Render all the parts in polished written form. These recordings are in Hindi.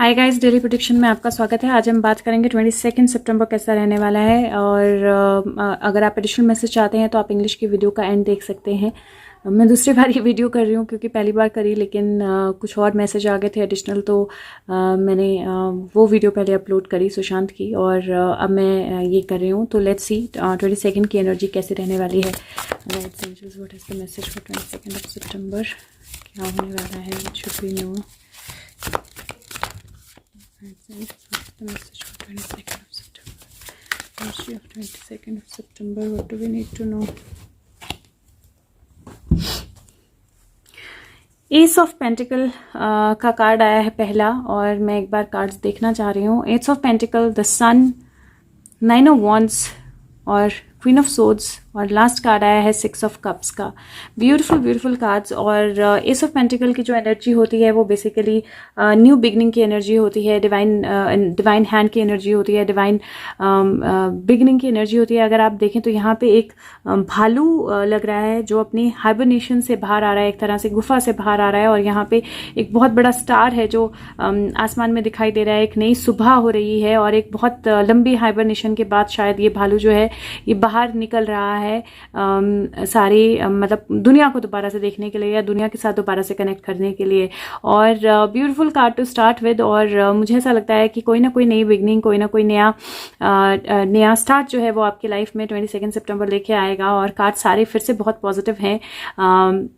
हाय गाइस, डेली प्रेडिक्शन में आपका स्वागत है। आज हम बात करेंगे 22 सितंबर कैसा रहने वाला है। और अगर आप एडिशनल मैसेज चाहते हैं तो आप इंग्लिश की वीडियो का एंड देख सकते हैं। मैं दूसरी बार ये वीडियो कर रही हूँ क्योंकि पहली बार करी, लेकिन कुछ और मैसेज आ गए थे एडिशनल, तो मैंने वो वीडियो पहले अपलोड करी सुशांत की, और अब मैं ये कर रही हूँ। तो लेट्स सी 22 की एनर्जी कैसे रहने वाली है। What is the message for 22 सितंबर, क्या होने वाला है, it should be new. What's the message for 22nd of September? Energy of 22nd of September. What do we need to know? S of pentacle का कार्ड आया है पहला, और मैं एक बार कार्ड्स देखना चाह रही हूँ। Eights of pentacle, the sun, 9 of wands और क्वीन ऑफ सोर्ड्स, और लास्ट कार्ड आया है 6 ऑफ कप्स का। Beautiful beautiful cards. और एस ऑफ पेंटिकल की जो एनर्जी होती है वो बेसिकली न्यू बिगनिंग की एनर्जी होती है, डिवाइन हैंड की एनर्जी होती है, डिवाइन बिगनिंग की एनर्जी होती है। अगर आप देखें तो यहाँ पे एक भालू लग रहा है जो अपनी हाइबरनेशन से बाहर आ रहा है, एक तरह से गुफा से बाहर आ रहा है, और यहाँ पे एक बहुत बड़ा स्टार है जो आसमान में दिखाई दे रहा है। एक नई सुबह हो रही है, और एक बहुत लंबी हाइबरनेशन के बाद शायद ये भालू जो है ये बाहर निकल रहा है सारी मतलब दुनिया को दोबारा से देखने के लिए, या दुनिया के साथ दोबारा से कनेक्ट करने के लिए। और beautiful card to start with. और मुझे ऐसा लगता है कि कोई ना कोई नई बिगनिंग, कोई ना कोई नया स्टार्ट जो है वो आपकी लाइफ में 22 सितंबर लेके आएगा। और कार्ड सारे फिर से बहुत पॉजिटिव हैं।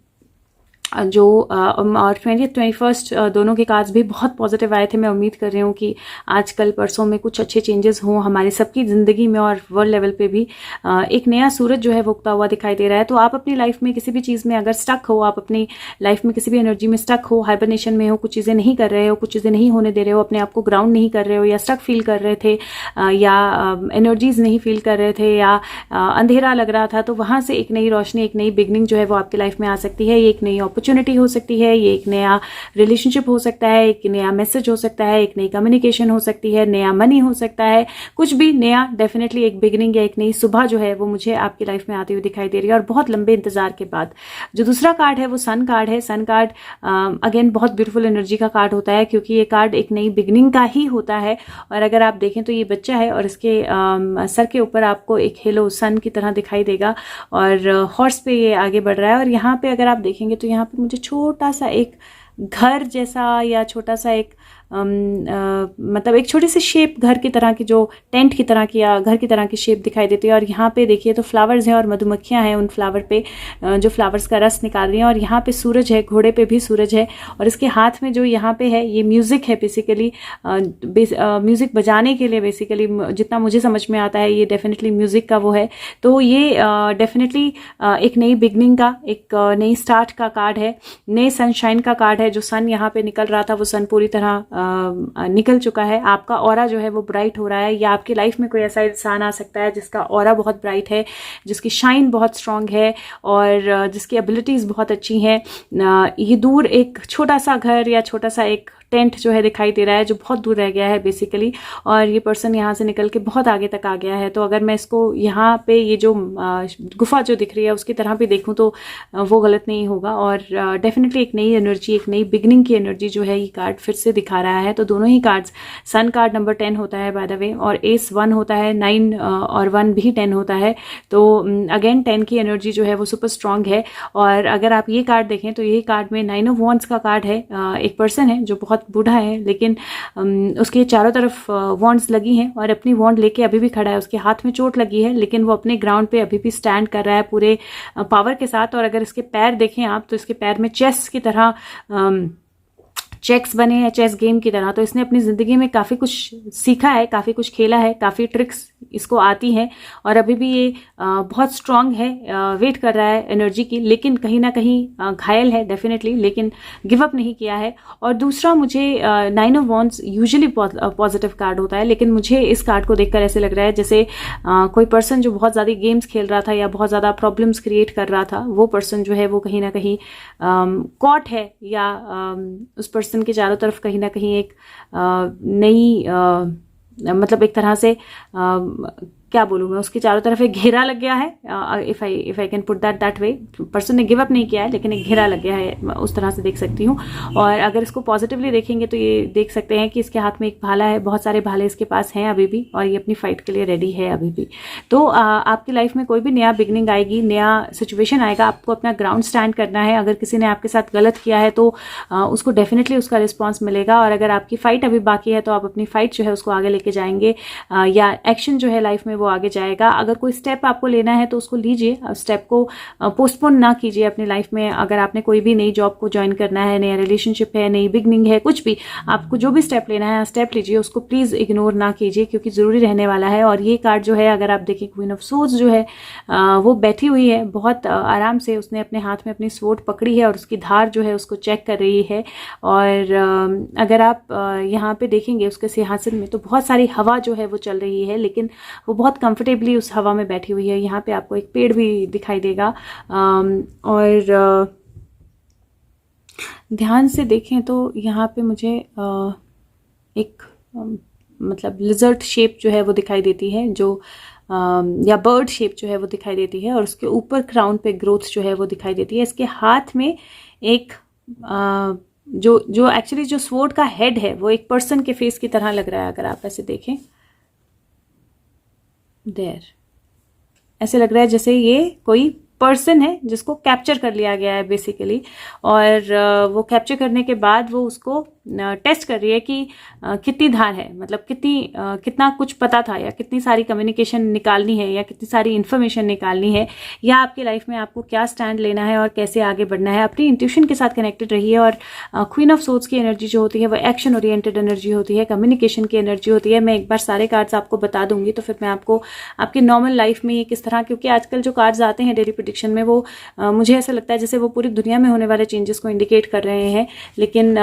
जो और 21 दोनों के कार्ड्स भी बहुत पॉजिटिव आए थे। मैं उम्मीद कर रही हूँ कि आजकल परसों में कुछ अच्छे चेंजेस हों हमारी सबकी ज़िंदगी में, और वर्ल्ड लेवल पे भी एक नया सूरज जो है वो उगता हुआ दिखाई दे रहा है। तो आप अपनी लाइफ में किसी भी चीज़ में अगर स्टक हो, आप अपनी लाइफ में किसी भी एनर्जी में स्टक हो, हाइबरनेशन में हो, कुछ चीज़ें नहीं कर रहे हो, कुछ चीज़ें नहीं होने दे रहे हो, अपने आप को ग्राउंड नहीं कर रहे हो, या स्टक फील कर रहे थे, या एनर्जीज नहीं फील कर रहे थे, या अंधेरा लग रहा था, तो वहाँ से एक नई रोशनी, एक नई बिगनिंग जो है वो आपकी लाइफ में आ सकती है। ये एक नई अपॉर्चुनिटी हो सकती है, ये एक नया रिलेशनशिप हो सकता है, एक नया मैसेज हो सकता है, एक नई कम्युनिकेशन हो सकती है, नया मनी हो सकता है, कुछ भी नया। डेफिनेटली एक बिगिनिंग या एक नई सुबह जो है वो मुझे आपकी लाइफ में आती हुई दिखाई दे रही है, और बहुत लंबे इंतजार के बाद। जो दूसरा कार्ड है वो सन कार्ड है। सन कार्ड अगेन बहुत ब्यूटीफुल एनर्जी का कार्ड होता है, क्योंकि ये कार्ड एक नई बिगिनिंग का ही होता है। और अगर आप देखें तो ये बच्चा है, और इसके सर के ऊपर आपको एक हेलो सन की तरह दिखाई देगा, और हॉर्स पे ये आगे बढ़ रहा है। और यहाँ पे अगर आप देखेंगे तो यहाँ पे मुझे छोटा सा एक घर जैसा, या छोटा सा एक मतलब एक छोटी सी शेप, घर की तरह की, जो टेंट की तरह की या घर की तरह की शेप दिखाई देती है। और यहाँ पे देखिए तो फ्लावर्स हैं, और मधुमक्खियाँ हैं उन फ्लावर पे जो फ्लावर्स का रस निकाल रही हैं। और यहाँ पे सूरज है, घोड़े पे भी सूरज है, और इसके हाथ में जो यहाँ पे है ये म्यूजिक है। बेसिकली म्यूजिक बजाने के लिए, बेसिकली जितना मुझे समझ में आता है, ये डेफिनेटली म्यूजिक का वो है। तो ये डेफिनेटली एक नई बिगनिंग का, एक नई स्टार्ट का कार्ड है, नए सनशाइन का कार्ड है। जो सन यहाँ पे निकल रहा था वो सन पूरी तरह निकल चुका है। आपका ऑरा जो है वो ब्राइट हो रहा है, या आपकी लाइफ में कोई ऐसा इंसान आ सकता है जिसका ऑरा बहुत ब्राइट है, जिसकी शाइन बहुत स्ट्रांग है, और जिसकी एबिलिटीज़ बहुत अच्छी हैं। ये दूर एक छोटा सा घर या छोटा सा एक टेंट जो है दिखाई दे रहा है, जो बहुत दूर रह गया है बेसिकली, और ये पर्सन यहाँ से निकल के बहुत आगे तक आ गया है। तो अगर मैं इसको यहाँ पे ये जो गुफा जो दिख रही है उसकी तरह भी देखूँ तो वो गलत नहीं होगा। और डेफिनेटली एक नई एनर्जी, एक नई बिगनिंग की एनर्जी जो है ये कार्ड फिर से दिखा रहा है। तो दोनों ही कार्ड्स, सन कार्ड नंबर 10 होता है बाय द वे, और एस 1 होता है, 9 और 1 भी 10 होता है। तो अगेन 10 की एनर्जी जो है वो सुपर स्ट्रांग है। और अगर आप ये कार्ड देखें तो ये कार्ड में 9 ऑफ वॉन्ड्स का कार्ड है। एक पर्सन है जो बहुत बूढ़ा है, लेकिन उसके चारों तरफ वॉन्ड्स लगी हैं, और अपनी वॉन्ड लेके अभी भी खड़ा है। उसके हाथ में चोट लगी है, लेकिन वो अपने ग्राउंड पे अभी भी स्टैंड कर रहा है पूरे पावर के साथ। और अगर इसके पैर देखें आप तो इसके पैर में चेस की तरह चेक्स बने हैं, चेस गेम की तरह। तो इसने अपनी ज़िंदगी में काफ़ी कुछ सीखा है, काफ़ी कुछ खेला है, काफ़ी ट्रिक्स इसको आती हैं, और अभी भी ये बहुत स्ट्रांग है, वेट कर रहा है एनर्जी की, लेकिन कहीं ना कहीं घायल है डेफिनेटली, लेकिन गिव अप नहीं किया है। और दूसरा मुझे 9 of wands usually positive card होता है, लेकिन मुझे इस कार्ड को देखकर ऐसे लग रहा है जैसे कोई पर्सन जो बहुत ज़्यादा गेम्स खेल रहा था या बहुत ज़्यादा प्रॉब्लम्स क्रिएट कर रहा था, वो पर्सन जो है वो कहीं ना कहीं कॉट है, या उस पर्सन के चारों तरफ कहीं ना कहीं एक नई मतलब एक तरह से क्या बोलूँ मैं, उसके चारों तरफ एक घेरा लग गया है, if I can put that way. Person ने गिव अप नहीं किया है, लेकिन एक घेरा लग गया है, उस तरह से देख सकती हूँ। और अगर इसको पॉजिटिवली देखेंगे तो ये देख सकते हैं कि इसके हाथ में एक भाला है, बहुत सारे भाले इसके पास हैं अभी भी, और ये अपनी फाइट के लिए रेडी है अभी भी। तो आपकी लाइफ में कोई भी नया बिगनिंग आएगी, नया सिचुएशन आएगा, आपको अपना ग्राउंड स्टैंड करना है। अगर किसी ने आपके साथ गलत किया है तो उसको डेफिनेटली उसका रिस्पॉन्स मिलेगा, और अगर आपकी फाइट अभी बाकी है तो आप अपनी फाइट जो है उसको आगे लेके जाएंगे, या एक्शन जो है लाइफ में वो आगे जाएगा। अगर कोई स्टेप आपको लेना है तो उसको लीजिए, स्टेप को पोस्टपोन ना कीजिए अपनी लाइफ में। अगर आपने कोई भी नई जॉब को ज्वाइन करना है, नया रिलेशनशिप है, नई बिगनिंग है, कुछ भी आपको जो भी स्टेप लेना है, स्टेप लीजिए, उसको प्लीज इग्नोर ना कीजिए, क्योंकि जरूरी रहने वाला है। और ये कार्ड जो है, अगर आप देखें, क्वीन ऑफ सोर्ड्स जो है वो बैठी हुई है बहुत आराम से, उसने अपने हाथ में अपनी स्वॉर्ड पकड़ी है और उसकी धार जो है उसको चेक कर रही है। और अगर आप यहाँ पे देखेंगे उसके सिंहासन में तो बहुत सारी हवा जो है वो चल रही है, लेकिन वो बहुत कंफर्टेबली उस हवा में बैठी हुई है। यहाँ पे आपको एक पेड़ भी दिखाई देगा, और ध्यान से देखें तो यहाँ पे मुझे एक मतलब लिजर्ट शेप जो है वो दिखाई देती है, जो या बर्ड शेप जो है वो दिखाई देती है, और उसके ऊपर क्राउन पे ग्रोथ जो है वो दिखाई देती है। इसके हाथ में एक जो एक्चुअली जो स्वॉर्ड का हेड है वो एक पर्सन के फेस की तरह लग रहा है। अगर आप ऐसे देखें, ऐसे लग रहा है जैसे ये कोई पर्सन है जिसको कैप्चर कर लिया गया है बेसिकली, और वो कैप्चर करने के बाद वो उसको टेस्ट कर रही है कि कितनी धार है, मतलब कितना कुछ पता था, या कितनी सारी कम्युनिकेशन निकालनी है, या कितनी सारी इन्फॉर्मेशन निकालनी है, या आपकी लाइफ में आपको क्या स्टैंड लेना है और कैसे आगे बढ़ना है। अपनी इंट्यूशन के साथ कनेक्टेड रहिए। और क्वीन ऑफ सोर्ड्स की एनर्जी जो होती है वो एक्शन ओरिएंटेड एनर्जी होती है, कम्युनिकेशन की एनर्जी होती है। मैं एक बार सारे कार्ड्स आपको बता दूंगी, तो फिर मैं आपको आपकी नॉर्मल लाइफ में ये किस तरह, क्योंकि आजकल जो कार्ड्स आते हैं डेली प्रेडिक्शन में वो मुझे ऐसा लगता है जैसे वो पूरी दुनिया में होने वाले चेंजेस को इंडिकेट कर रहे हैं, लेकिन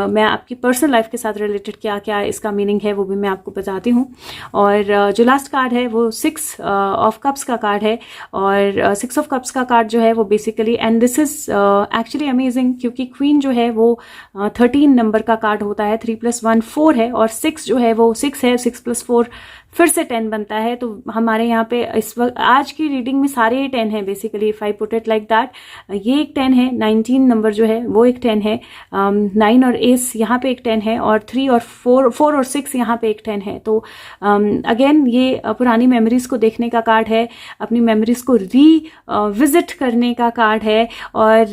मैं आपकी पर्सनल लाइफ के साथ रिलेटेड क्या क्या इसका मीनिंग है वो भी मैं आपको बताती हूँ। और जो लास्ट कार्ड है वो 6 ऑफ कप्स का कार्ड है, और 6 ऑफ कप्स का कार्ड जो है वो basically, and this is actually amazing, क्योंकि क्वीन जो है वो 13 नंबर का कार्ड होता है, 3 + 1 4 है, और 6 जो है वो 6 है, 6 + 4 फिर से 10 बनता है। तो हमारे यहाँ पे इस वक्त आज की रीडिंग में सारे ही 10 है basically, if I put it like that. ये एक 10 है, 19 नंबर जो है वो एक 10 है, 9 और एस यहाँ पे एक 10 है, और 3 और 4 और 6 यहाँ पे एक 10 है। तो अगेन ये पुरानी मेमोरीज को देखने का कार्ड है, अपनी मेमोरीज को विजिट करने का कार्ड है, और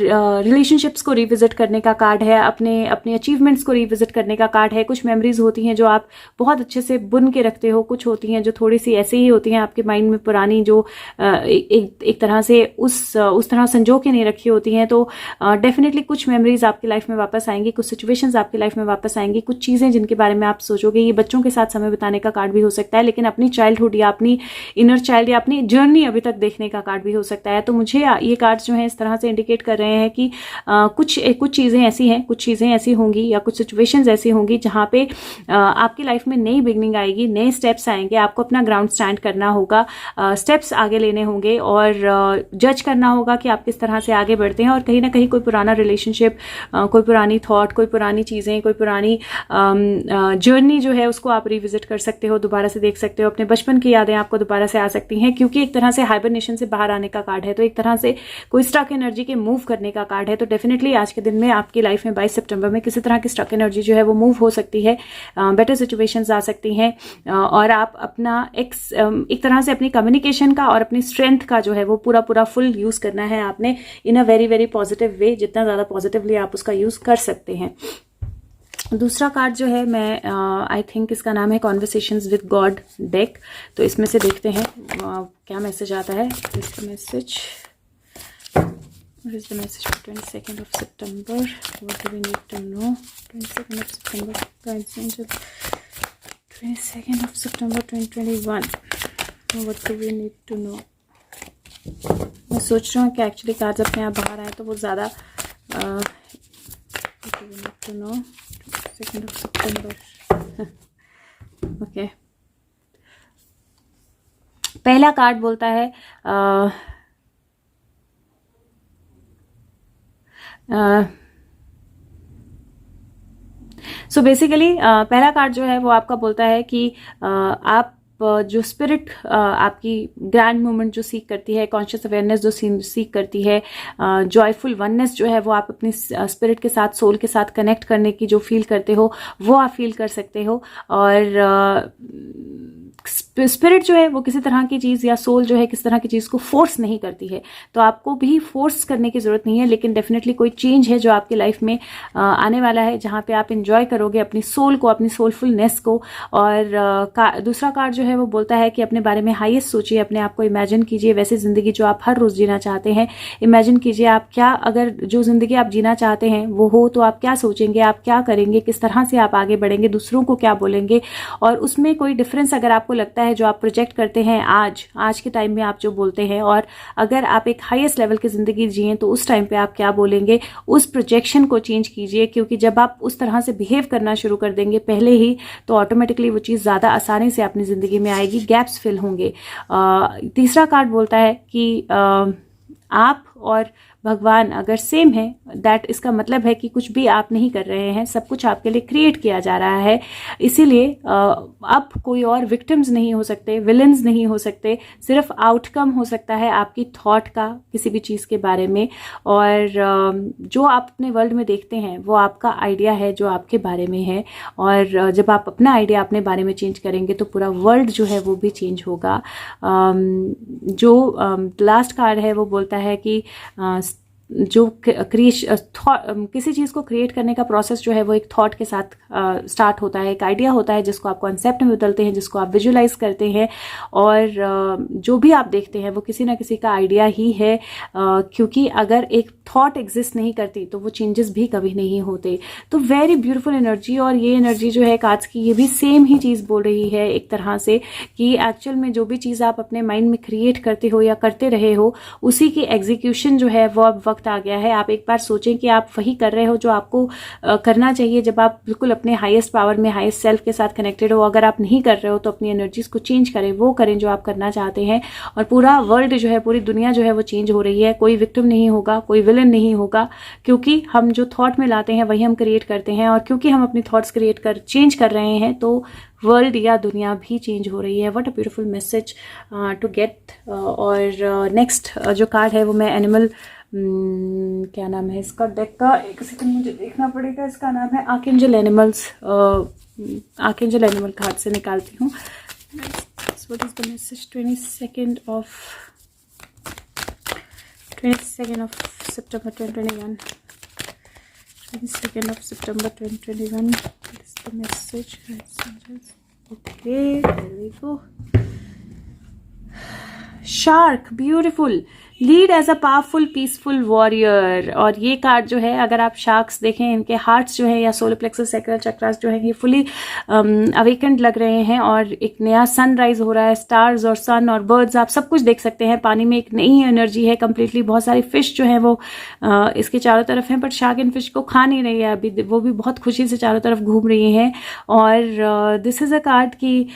रिलेशनशिप्स को रिविजिट करने का कार्ड है, अपने अचीवमेंट्स को रिविजिट करने का कार्ड है। कुछ मेमोरीज होती हैं जो आप बहुत अच्छे से बुन के रखते हो, कुछ होती हैं जो थोड़ी सी ऐसे ही होती हैं आपके माइंड में पुरानी, जो एक तरह से उस तरह संजो के नहीं रखी होती हैं। तो डेफिनेटली कुछ मेमोरीज आपकी लाइफ में वापस आएंगी, कुछ सिचुएशंस आपकी लाइफ में वापस आएंगी, कुछ चीजें जिनके बारे में आप सोचोगे। ये बच्चों के साथ समय बिताने का कार्ड भी हो सकता है, लेकिन अपनी चाइल्डहुड या अपनी इनर चाइल्ड या अपनी जर्नी अभी तक देखने का कार्ड भी हो सकता है। तो मुझे ये कार्ड जो है इस तरह से इंडिकेट कर रहे हैं कि कुछ चीजें ऐसी हैं, कुछ चीजें ऐसी होंगी, या कुछ सिचुएशंस ऐसी होंगी जहां पे आपकी लाइफ में नई बिगनिंग आएगी, नए स्टेप्स आएंगे, आपको अपना ग्राउंड स्टैंड करना होगा, स्टेप्स आगे लेने होंगे, और जज करना होगा कि आप किस तरह से आगे बढ़ते हैं। और कहीं ना कहीं कोई पुराना रिलेशनशिप, कोई पुरानी थॉट, कोई पुरानी चीजें, कोई पुरानी जर्नी जो है उसको आप रिविजिट कर सकते हो, दोबारा से देख सकते हो, अपने बचपन की यादें आपको दोबारा से आ सकती हैं, क्योंकि एक तरह से हाइबरनेशन से बाहर आने का कार्ड है। तो एक तरह से कोई स्टक एनर्जी के मूव करने का कार्ड है। तो डेफिनेटली आज के दिन में आपकी लाइफ में 22 सितंबर में किसी तरह की स्टक एनर्जी जो है वो मूव हो सकती है, बेटर सिचुएशंस आ सकती हैं, और आप अपना एक तरह से अपनी कम्युनिकेशन का और अपनी स्ट्रेंथ का जो है वो पूरा फुल यूज करना है आपने, in a very very positive way, जितना ज्यादा पॉजिटिवली आप उसका यूज कर सकते हैं। दूसरा कार्ड जो है, मैं आई थिंक इसका नाम है कॉन्वर्सेशंस विद गॉड डेक। तो इसमें से देखते हैं क्या मैसेज आता है। इसका message, what is the message for 22nd of September? What do we need to know? 22nd of September, guides angel. 22nd of September 2021. What do we need to know? मैं सोच रहा हूँ कि एक्चुअली कार्ड्स अपने आप बाहर आए तो वो ज़्यादा what do we need to know? 22nd of September. Okay. पहला कार्ड बोलता है सो बेसिकली पहला कार्ड जो है वो आपका बोलता है कि आप जो स्पिरिट आपकी ग्रैंड मोमेंट जो सीख करती है, कॉन्शियस अवेयरनेस जो सीख करती है, जॉयफुल वननेस जो है वो आप अपनी स्पिरिट के साथ, सोल के साथ कनेक्ट करने की जो फील करते हो वो आप फील कर सकते हो। और स्पिरिट जो है वो किसी तरह की चीज़ या सोल जो है किसी तरह की चीज़ को फोर्स नहीं करती है, तो आपको भी फोर्स करने की ज़रूरत नहीं है, लेकिन डेफिनेटली कोई चेंज है जो आपकी लाइफ में आने वाला है, जहाँ पे आप इंजॉय करोगे अपनी सोल को, अपनी सोलफुलनेस को। और दूसरा कार्ड जो है वो बोलता है कि अपने बारे में हाईएस्ट सोचिए, अपने आप को इमेजिन कीजिए वैसी ज़िंदगी जो आप हर रोज़ जीना चाहते हैं। इमेजिन कीजिए आप क्या, अगर जो ज़िंदगी आप जीना चाहते हैं वो हो तो आप क्या सोचेंगे, आप क्या करेंगे, किस तरह से आप आगे बढ़ेंगे, दूसरों को क्या बोलेंगे, और उसमें कोई डिफरेंस अगर आपको लगता है जो आप प्रोजेक्ट करते हैं आज के टाइम में आप जो बोलते हैं, और अगर आप एक हाईएस्ट लेवल की जिंदगी जिए तो उस टाइम पे आप क्या बोलेंगे, उस प्रोजेक्शन को चेंज कीजिए। क्योंकि जब आप उस तरह से बिहेव करना शुरू कर देंगे पहले ही, तो ऑटोमेटिकली वो चीज़ ज़्यादा आसानी से अपनी ज़िंदगी में आएगी, गैप्स फिल होंगे। तीसरा कार्ड बोलता है कि आप और भगवान अगर सेम है, दैट इसका मतलब है कि कुछ भी आप नहीं कर रहे हैं, सब कुछ आपके लिए क्रिएट किया जा रहा है। इसीलिए अब कोई और विक्टिम्स नहीं हो सकते, विलन्स नहीं हो सकते, सिर्फ आउटकम हो सकता है आपकी थॉट का किसी भी चीज़ के बारे में। और जो आप अपने वर्ल्ड में देखते हैं वो आपका आइडिया है जो आपके बारे में है, और जब आप अपना आइडिया अपने बारे में चेंज करेंगे तो पूरा वर्ल्ड जो है वो भी चेंज होगा। जो लास्ट कार्ड है वो बोलता है कि जो किसी चीज़ को क्रिएट करने का प्रोसेस जो है वो एक थॉट के साथ स्टार्ट होता है, एक आइडिया होता है जिसको आप कॉन्सेप्ट में बदलते हैं, जिसको आप विजुलाइज करते हैं, और जो भी आप देखते हैं वो किसी ना किसी का आइडिया ही है। क्योंकि अगर एक थॉट एग्जिस्ट नहीं करती तो वो चेंजेस भी कभी नहीं होते। तो वेरी ब्यूटीफुल एनर्जी, और ये एनर्जी जो है काज की, ये भी सेम ही चीज़ बोल रही है एक तरह से कि एक्चुअल में जो भी चीज़ आप अपने माइंड में क्रिएट करते हो या करते रहे हो उसी की एग्जीक्यूशन जो है वो अब वक्त आ गया है। आप एक बार सोचें कि आप वही कर रहे हो जो आपको करना चाहिए, जब आप बिल्कुल अपने हाईएस्ट पावर में, हाईएस्ट सेल्फ के साथ कनेक्टेड हो। अगर आप नहीं कर रहे हो तो अपनी एनर्जीज को चेंज करें, वो करें जो आप करना चाहते हैं, और पूरा वर्ल्ड जो है, पूरी दुनिया जो है वो चेंज हो रही है। कोई विक्टिम नहीं होगा, कोई विलन नहीं होगा, क्योंकि हम जो थॉट में लाते हैं वही हम क्रिएट करते हैं, और क्योंकि हम अपनी थॉट्स क्रिएट कर चेंज कर रहे हैं तो वर्ल्ड या दुनिया भी चेंज हो रही है। What a beautiful message to get. और नेक्स्ट जो कार्ड है वो मैं एनिमल, क्या नाम है इसका डेक का, एक सेकंड मुझे देखना पड़ेगा, इसका नाम है archangel animals, archangel animal card से निकालती हूँ। What is the message 22nd of September 2021, 22nd of September 2021, what is the message? Okay, there we go. Shark, beautiful, lead as a powerful peaceful warrior. और ये कार्ड जो है, अगर आप शार्क्स देखें, इनके हार्ट्स जो है या सोलर प्लेक्सस सैक्रल चक्रास जो है ये फुली अवेकेंड लग रहे हैं, और एक नया सनराइज हो रहा है। स्टार्स और सन और बर्ड्स आप सब कुछ देख सकते हैं। पानी में एक नई एनर्जी है कंप्लीटली। बहुत सारी फिश जो है वो इसके चारों तरफ हैं, बट शार्क इन फिश को खा नहीं रही है अभी, वो भी बहुत खुशी से चारों तरफ घूम रही हैं। और दिस इज अ कार्ड कि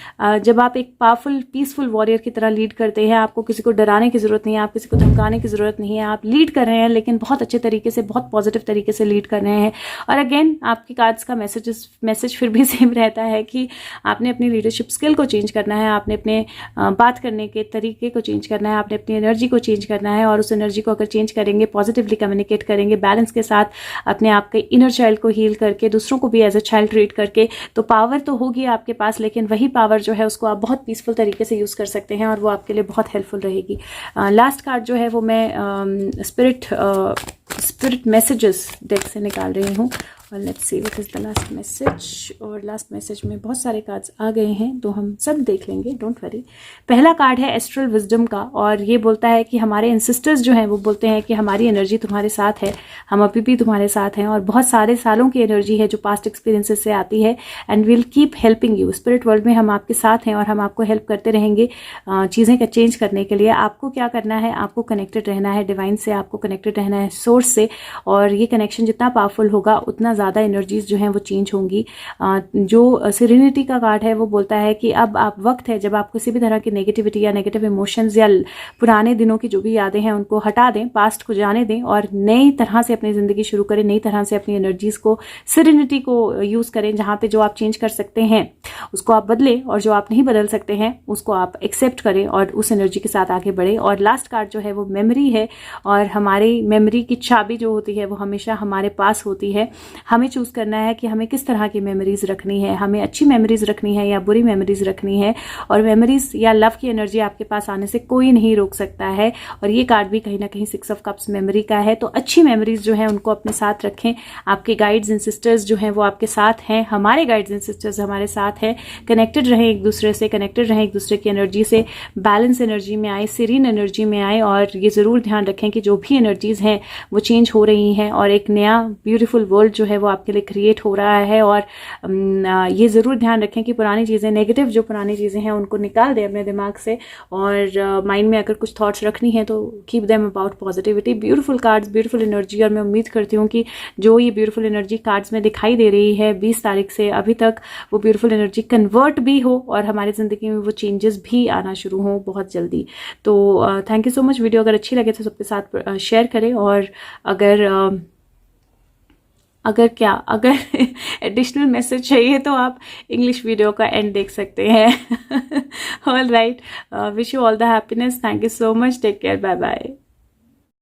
जब आप एक पावरफुल पीसफुल वॉरियर की तरह लीड करते हैं, आपको किसी को डराने की जरूरत नहीं है, आप किसी को धमकाने की जरूरत नहीं है, आप लीड कर रहे हैं, लेकिन बहुत अच्छे तरीके से, बहुत पॉजिटिव तरीके से लीड कर रहे हैं। और अगेन आपकी कार्ड्स का मैसेज फिर भी सेम रहता है कि आपने अपनी लीडरशिप स्किल को चेंज करना है, आपने अपने बात करने के तरीके को चेंज करना है, आपने अपनी एनर्जी को चेंज करना है। और उस एनर्जी को अगर चेंज करेंगे, पॉजिटिवली कम्युनिकेट करेंगे, बैलेंस के साथ अपने आप के इनर चाइल्ड को हील करके, दूसरों को भी एज अ चाइल्ड ट्रीट करके, तो पावर तो होगी आपके पास, लेकिन वही पावर जो है उसको आप बहुत पीसफुल तरीके से यूज़ कर सकते हैं, और वो आपके लिए बहुत हेल्पफुल रहेगी। लास्ट कार्ड जो है वो मैं स्पिरिट मैसेजेस डेक से निकाल रही हूँ, और let's see what is the last message. और लास्ट मैसेज में बहुत सारे कार्ड्स आ गए हैं तो हम सब देख लेंगे, डोंट वरी। पहला कार्ड है एस्ट्रल विजडम का, और ये बोलता है कि हमारे एंसेस्टर्स जो हैं वो बोलते हैं कि हमारी एनर्जी तुम्हारे साथ है, हम अभी भी तुम्हारे साथ हैं, और बहुत सारे सालों की एनर्जी है जो पास्ट एक्सपीरियंसेस से आती है, and will keep helping you. Spirit world में हम आपके साथ हैं और हम आपको हेल्प करते रहेंगे चीज़ें का चेंज करने के लिए। आपको क्या करना है, आपको कनेक्टेड रहना है डिवाइन से, आपको कनेक्टेड रहना है सोर्स से, और ये कनेक्शन जितना पावरफुल होगा उतना ज़्यादा एनर्जीज जो हैं वो चेंज होंगी। जो सिरेनिटी का कार्ड है वो बोलता है कि अब आप वक्त है जब आप किसी भी तरह की नेगेटिविटी या नेगेटिव इमोशंस या पुराने दिनों की जो भी यादें हैं उनको हटा दें, पास्ट को जाने दें, और नई तरह से अपनी ज़िंदगी शुरू करें, नई तरह से अपनी एनर्जीज को, सिरेनिटी को यूज़ करें जहाँ पे जो आप चेंज कर सकते हैं। उसको आप बदलें, और जो आप नहीं बदल सकते हैं उसको आप एक्सेप्ट करें और उस एनर्जी के साथ आगे बढ़े। और लास्ट कार्ड जो है वो मेमोरी है, और हमारी मेमोरी की चाबी जो होती है वो हमेशा हमारे पास होती है। हमें चूज करना है कि हमें किस तरह की मेमोरीज रखनी है, हमें अच्छी मेमोरीज रखनी है या बुरी मेमोरीज रखनी है। और मेमोरीज या लव की एनर्जी आपके पास आने से कोई नहीं रोक सकता है। और ये कार्ड भी कहीं ना कहीं 6 ऑफ कप्स मेमोरी का है। तो अच्छी मेमोरीज जो है उनको अपने साथ रखें। आपके गाइड्स एंड सिस्टर्स जो हैं वो आपके साथ हैं, हमारे गाइड्स एंड सिस्टर्स हमारे साथ हैं। कनेक्टेड रहें एक दूसरे से, कनेक्टेड रहें एक दूसरे की एनर्जी से, बैलेंस एनर्जी में आए, सीरीन एनर्जी में आए। और ये ज़रूर ध्यान रखें कि जो भी एनर्जीज हैं वो चेंज हो रही हैं और एक नया ब्यूटीफुल वर्ल्ड जो है वो आपके लिए क्रिएट हो रहा है। और ये ज़रूर ध्यान रखें कि पुरानी चीज़ें, नेगेटिव जो पुरानी चीज़ें हैं उनको निकाल दें अपने दिमाग से। और माइंड में अगर कुछ थॉट्स रखनी है तो keep them about positivity. Beautiful cards, beautiful energy. और मैं उम्मीद करती हूँ कि जो ये ब्यूटीफुल एनर्जी कार्ड्स में दिखाई दे रही है 20 तारीख से अभी तक, वो ब्यूटीफुल एनर्जी कन्वर्ट भी हो और हमारी ज़िंदगी में वो चेंजेस भी आना शुरू हो बहुत जल्दी। तो thank you so much. Video अगर अच्छी लगे तो सबके साथ शेयर करें। और अगर एडिशनल मैसेज चाहिए तो आप इंग्लिश वीडियो का एंड देख सकते हैं। All right, wish you all the happiness. Thank you so much. Take care. Bye bye.